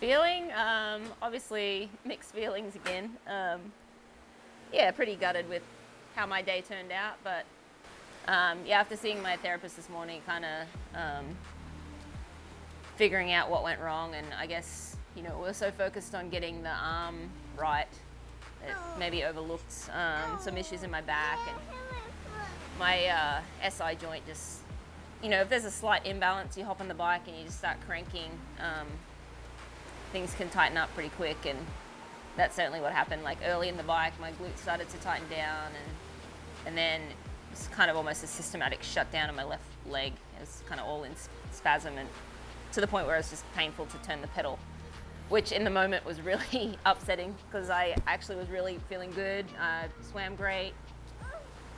Feeling, obviously mixed feelings again. Yeah, pretty gutted with how my day turned out, but yeah, after seeing my therapist this morning, kind of figuring out what went wrong, and I guess, we were so focused on getting the arm right that maybe overlooked some issues in my back, and my SI joint just, if there's a slight imbalance, you hop on the bike and you just start cranking, things can tighten up pretty quick, and that's certainly what happened. Like early in the bike, my glutes started to tighten down, and then it's kind of almost a systematic shutdown of my left leg. It was kind of all in spasm, and to the point where it was just painful to turn the pedal, which in the moment was really upsetting because I actually was really feeling good. Swam great,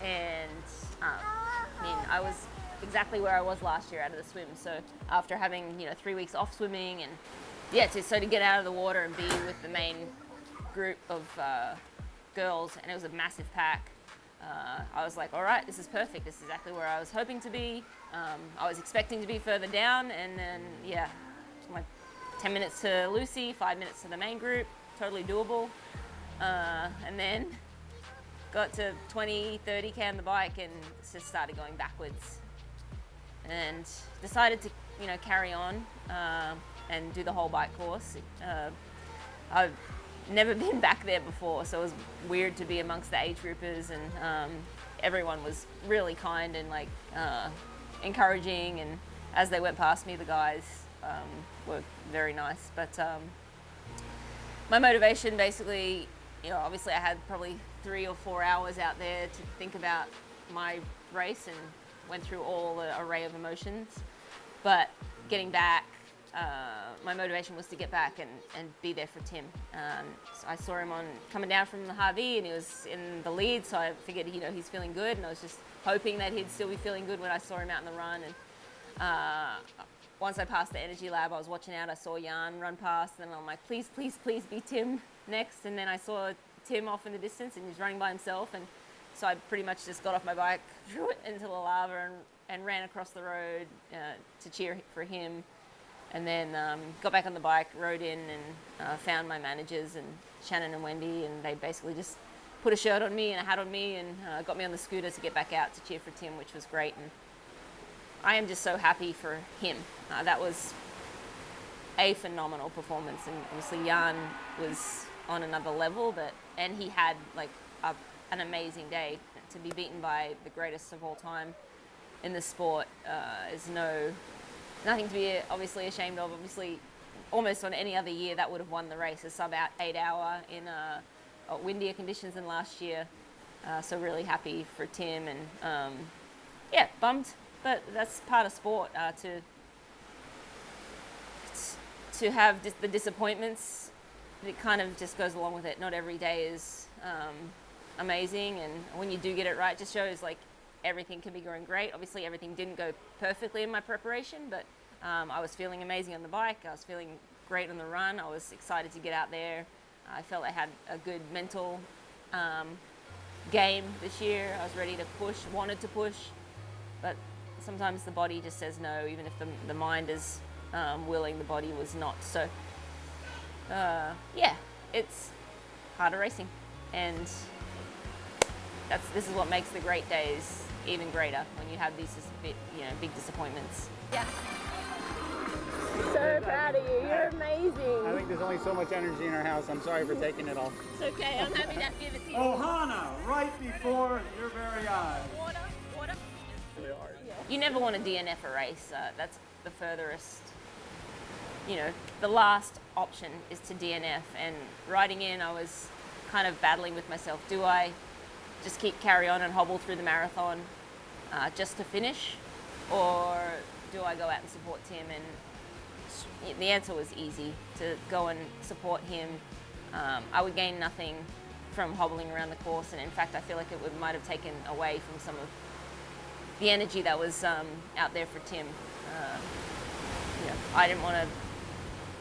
and I was exactly where I was last year out of the swim. So after having 3 weeks off swimming, and to get out of the water and be with the main group of girls, and it was a massive pack. I was like, all right, this is perfect. This is exactly where I was hoping to be. I was expecting to be further down, and then, like 10 minutes to Lucy, 5 minutes to the main group, totally doable. And then got to 20, 30K on the bike and just started going backwards. And decided to, carry on and do the whole bike course. I've never been back there before, so it was weird to be amongst the age groupers, and everyone was really kind and encouraging, and as they went past me, the guys were very nice. But my motivation basically, obviously I had probably 3 or 4 hours out there to think about my race and went through all the array of emotions, but getting back, my motivation was to get back and be there for Tim. So I saw him coming down from the Harvey, and he was in the lead, so I figured, he's feeling good, and I was just hoping that he'd still be feeling good when I saw him out in the run. And once I passed the energy lab, I was watching out, I saw Jan run past, and I'm like, please, please, please be Tim next. And then I saw Tim off in the distance, and he's running by himself, and so I pretty much just got off my bike, threw it into the lava, and ran across the road to cheer for him. And then got back on the bike, rode in, and found my managers, and Shannon and Wendy, and they basically just put a shirt on me and a hat on me, and got me on the scooter to get back out to cheer for Tim, which was great. And I am just so happy for him. That was a phenomenal performance, and obviously Jan was on another level, and he had an amazing day. To be beaten by the greatest of all time in the sport is nothing to be obviously ashamed of. Obviously, almost on any other year that would have won the race. A sub 8 hour in windier conditions than last year. So really happy for Tim, and bummed, but that's part of sport. To have the disappointments, it kind of just goes along with it. Not every day is amazing, and when you do get it right, it just shows everything can be going great. Obviously, everything didn't go perfectly in my preparation, but I was feeling amazing on the bike. I was feeling great on the run. I was excited to get out there. I felt I had a good mental game this year. I was ready to push, wanted to push, but sometimes the body just says no. Even if the mind is willing, the body was not. So, it's harder racing, and this is what makes the great days even greater, when you have these big disappointments. Yeah. So proud of you. You're amazing. I think there's only so much energy in our house. I'm sorry for taking it all. It's okay. I'm happy to give it to you. Ohana, right before your very eyes. Water. You never want to DNF a race. That's the furthest. The last option is to DNF. And riding in, I was kind of battling with myself. Do I just carry on and hobble through the marathon just to finish, or do I go out and support Tim? And the answer was easy, to go and support him. I would gain nothing from hobbling around the course, and in fact I feel like it might have taken away from some of the energy that was out there for Tim. I didn't want to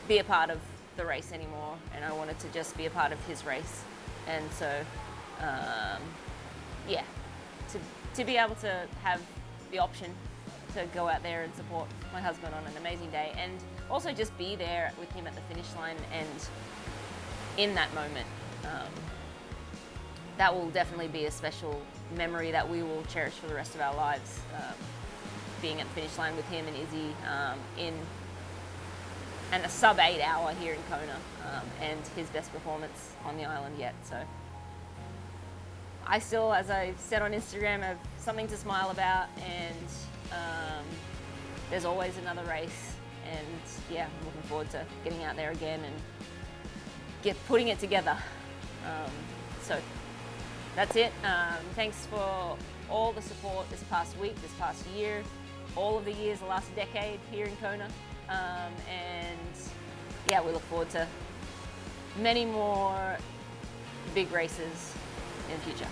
be a part of the race anymore, and I wanted to just be a part of his race. And so to be able to have the option to go out there and support my husband on an amazing day, and also just be there with him at the finish line and in that moment. That will definitely be a special memory that we will cherish for the rest of our lives. Being at the finish line with him and Izzy in a sub 8 hour here in Kona, and his best performance on the island yet. So I still, as I said on Instagram, have something to smile about, and there's always another race, and yeah, I'm looking forward to getting out there again and putting it together. So that's it. Thanks for all the support this past week, this past year, all of the years, the last decade here in Kona. And yeah, we look forward to many more big races in the future.